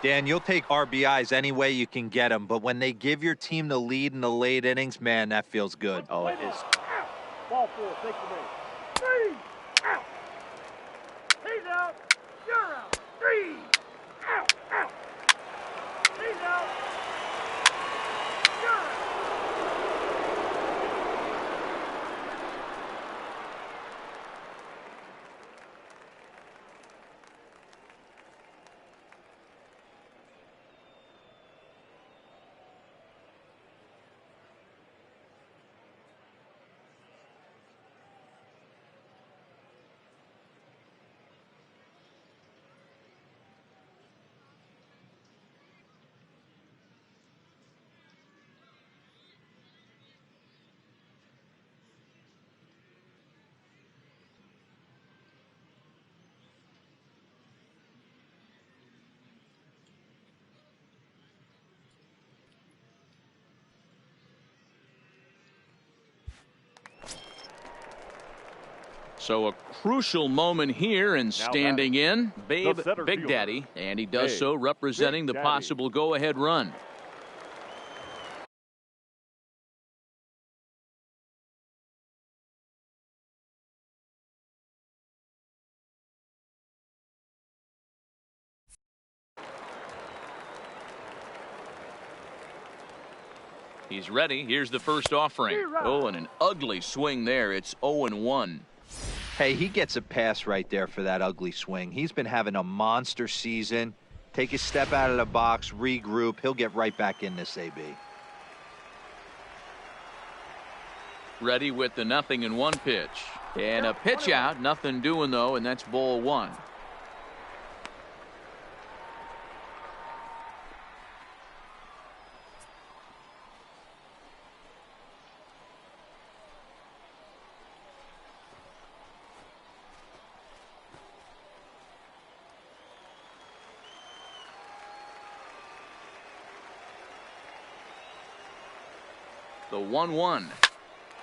[SPEAKER 3] Dan, you'll take RBIs any way you can get them, but when they give your team the lead in the late innings, man, that feels good.
[SPEAKER 2] Oh, it is.
[SPEAKER 4] Ball 4, take the base. 3 out. He's out. You're out. 3 out. Out. He's out. You're out.
[SPEAKER 1] So a crucial moment here, and standing in, Babe Big Daddy, and he does so representing the possible go-ahead run. He's ready. Here's the first offering. Oh, and an ugly swing there. It's 0-1.
[SPEAKER 3] Hey, he gets a pass right there for that ugly swing. He's been having a monster season. Take a step out of the box, regroup. He'll get right back in this AB.
[SPEAKER 1] Ready with the 0-1 pitch. And a pitch out. Nothing doing, though, and that's ball one. The 1-1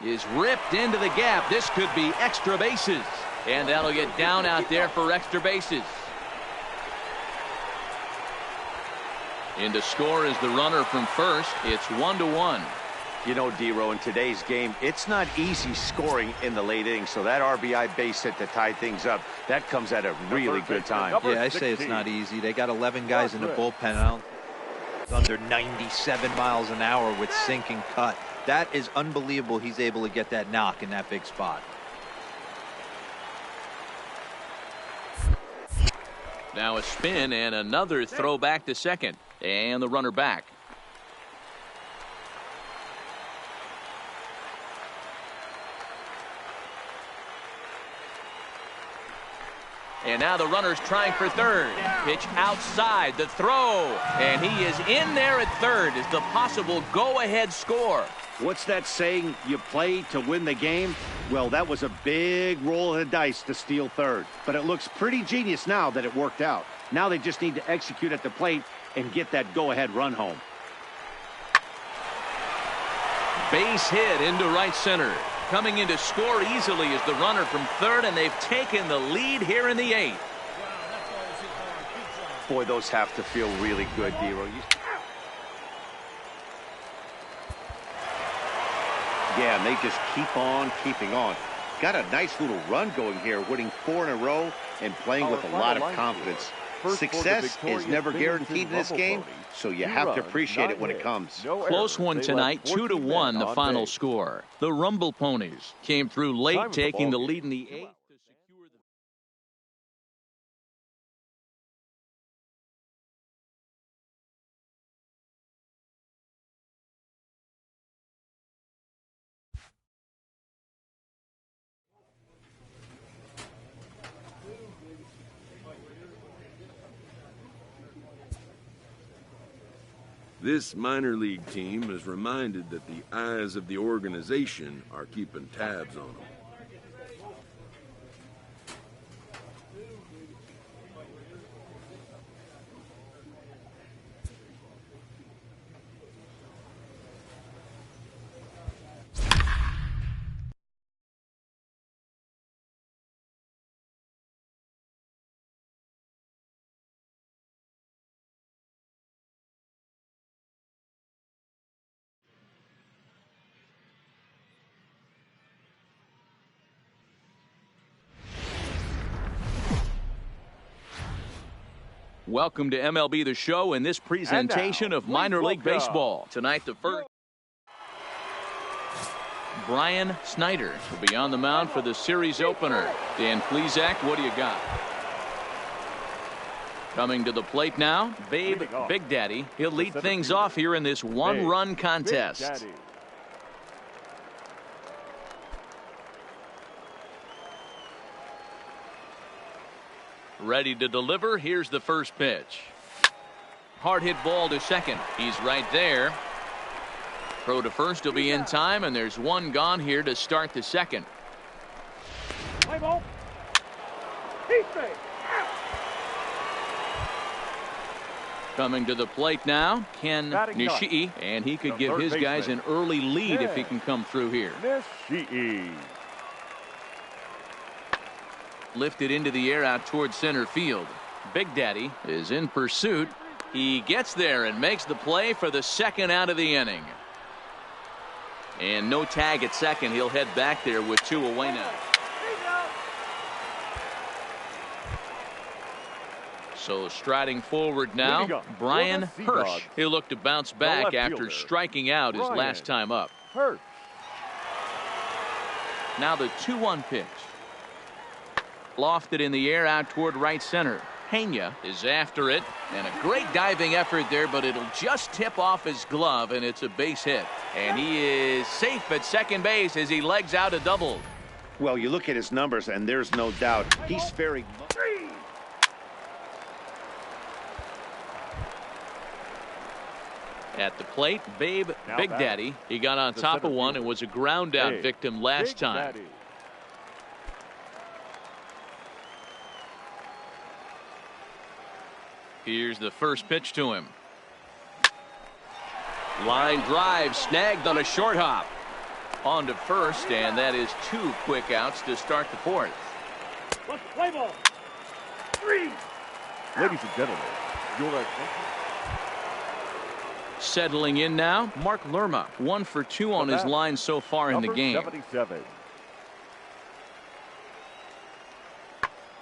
[SPEAKER 1] is ripped into the gap. This could be extra bases. And that'll get down out there for extra bases. In to score is the runner from first. It's 1-1.
[SPEAKER 2] You know, D-Row, in today's game, it's not easy scoring in the late innings. So that RBI base hit to tie things up, that comes at a really good time.
[SPEAKER 3] Yeah, I say it's not easy. They got 11 guys in the bullpen now. Under 97 miles an hour with sink and cut. That is unbelievable. He's able to get that knock in that big spot.
[SPEAKER 1] Now a spin and another throw back to second. And the runner back. And now the runner's trying for third. Pitch outside, the throw. And he is in there at third as the possible go-ahead score.
[SPEAKER 2] What's that saying? You play to win the game? Well, that was a big roll of the dice to steal third. But it looks pretty genius now that it worked out. Now they just need to execute at the plate and get that go-ahead run home.
[SPEAKER 1] Base hit into right center. Coming in to score easily is the runner from third, and they've taken the lead here in the 8th.
[SPEAKER 2] Boy, those have to feel really good, D-Row. Yeah, and they just keep on keeping on. Got a nice little run going here, winning 4 in a row and playing with a lot of confidence. Success is never guaranteed in this game, so you have to appreciate it when it comes.
[SPEAKER 1] Close one tonight, 2-1 the final score. The Rumble Ponies came through late, taking the lead in the 8th.
[SPEAKER 5] This minor league team is reminded that the eyes of the organization are keeping tabs on them.
[SPEAKER 1] Welcome to MLB The Show in this presentation of minor league baseball. Tonight, the first. Brian Snyder will be on the mound for the series opener. Dan Plesac, what do you got? Coming to the plate now, Babe Big Daddy. He'll lead things off here in this one-run contest. Ready to deliver. Here's the first pitch. Hard hit ball to second. He's right there. Throw to first will be in time, and there's one gone here to start the second.
[SPEAKER 4] Play ball. He's safe.
[SPEAKER 1] Coming to the plate now, Ken Nishii, and he could give his guys an early lead if he can come through here.
[SPEAKER 4] Nishii.
[SPEAKER 1] Lifted into the air out towards center field. Big Daddy is in pursuit. He gets there and makes the play for the second out of the inning. And no tag at second. He'll head back there with 2 away now. So striding forward now, Brian Hirsch. He'll look to bounce back after striking out his last time up. Now the 2-1 pitch. Lofted in the air out toward right center. Pena is after it, and a great diving effort there, but it'll just tip off his glove, and it's a base hit. And he is safe at second base as he legs out a double.
[SPEAKER 2] Well, you look at his numbers, and there's no doubt he's faring.
[SPEAKER 1] At the plate, Babe Big Daddy. He got on top of one and was a ground out victim last time. Here's the first pitch to him. Line drive snagged on a short hop. On to first, and that is 2 quick outs to start the fourth.
[SPEAKER 4] Let's play ball. 3.
[SPEAKER 6] Ladies and gentlemen, your attention.
[SPEAKER 1] Settling in now, Mark Lerma. 1 for 2 on his line so far in the game.
[SPEAKER 6] 77.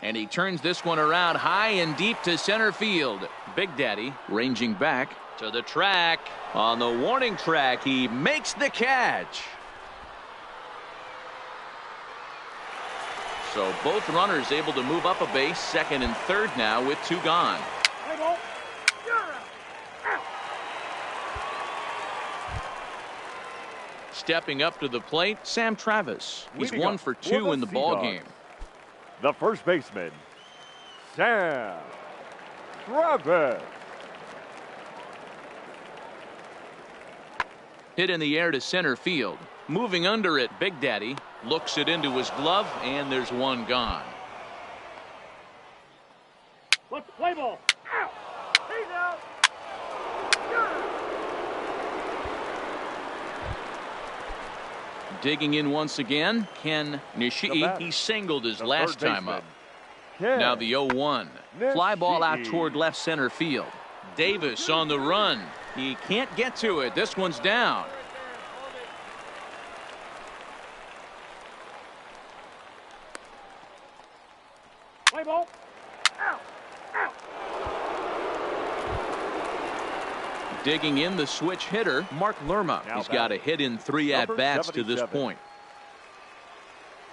[SPEAKER 1] And he turns this one around high and deep to center field. Big Daddy ranging back to the track. On the warning track, he makes the catch. So both runners able to move up a base, second and third now with 2 gone.
[SPEAKER 4] Play ball. You're out. Out.
[SPEAKER 1] Stepping up to the plate, Sam Travis. He's 1 for 2 in the ball game.
[SPEAKER 6] The first baseman, Sam Travis.
[SPEAKER 1] Hit in the air to center field. Moving under it, Big Daddy looks it into his glove, and there's 1 gone.
[SPEAKER 4] Let's play ball. Out. He's out. You're out.
[SPEAKER 1] Digging in once again, Ken Nishii. He singled his last time up. Now the 0-1. Fly ball out toward left center field. Davis on the run. He can't get to it. This one's down.
[SPEAKER 4] Play ball. Out. Out.
[SPEAKER 1] Digging in, the switch hitter, Mark Lerma. He's got a hit in 3 at-bats to this point.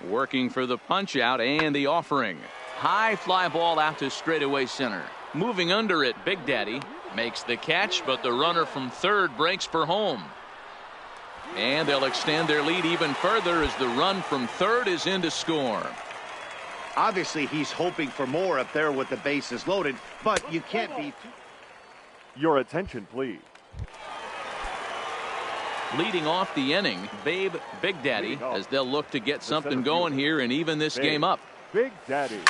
[SPEAKER 1] Working for the punch out and the offering. High fly ball out to straightaway center. Moving under it, Big Daddy makes the catch, but the runner from third breaks for home. And they'll extend their lead even further as the run from third is in to score.
[SPEAKER 2] Obviously, he's hoping for more up there with the bases loaded, but you can't be.
[SPEAKER 6] Your attention, please.
[SPEAKER 1] Leading off the inning, Babe Big Daddy, as they'll look to get something going here and even this game up.
[SPEAKER 6] Big Daddy.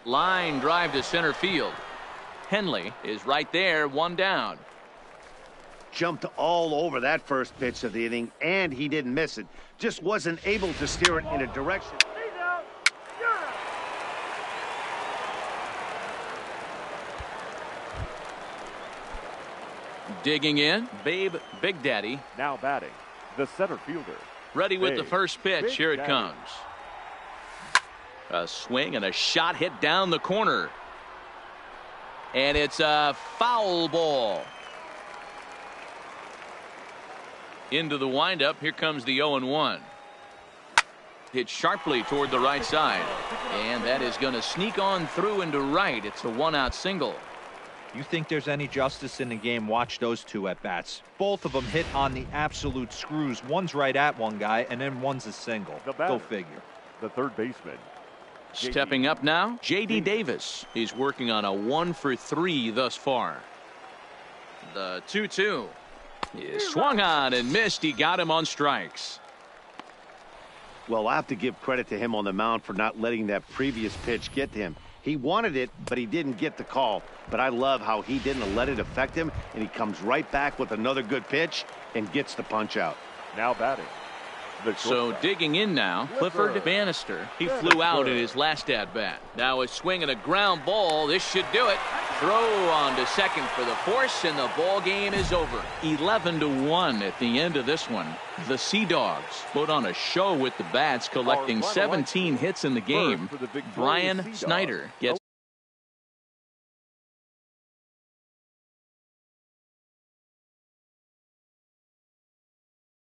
[SPEAKER 1] Line drive to center field. Henley is right there, 1 down.
[SPEAKER 2] Jumped all over that first pitch of the inning, and he didn't miss it. Just wasn't able to steer it in a direction.
[SPEAKER 4] He's out. You're out.
[SPEAKER 1] Digging in, Babe Big Daddy.
[SPEAKER 6] Now batting, the center fielder.
[SPEAKER 1] Ready with the
[SPEAKER 6] Big
[SPEAKER 1] first pitch. Here it
[SPEAKER 6] Daddy.
[SPEAKER 1] comes. A swing and a shot hit down the corner. And it's a foul ball. Into the windup. Here comes the 0-1. Hit sharply toward the right side. And that is going to sneak on through into right. It's a 1-out single.
[SPEAKER 3] You think there's any justice in the game, watch those 2 at-bats. Both of them hit on the absolute screws. One's right at one guy, and then one's a single. Go figure.
[SPEAKER 6] The third baseman.
[SPEAKER 1] Stepping up now, J.D. Davis. He's working on a 1 for 3 thus far. The 2-2 is swung on and missed. He got him on strikes.
[SPEAKER 2] Well, I have to give credit to him on the mound for not letting that previous pitch get to him. He wanted it, but he didn't get the call. But I love how he didn't let it affect him, and he comes right back with another good pitch and gets the punch out.
[SPEAKER 6] Now batting.
[SPEAKER 1] So digging in now, Clifford Bannister. He flew out in his last at-bat. Now a swing and a ground ball. This should do it. Throw on to second for the force, and the ball game is over. 11-1 at the end of this one. The Sea Dogs put on a show with the bats, collecting 17 hits in the game. Brian Snyder gets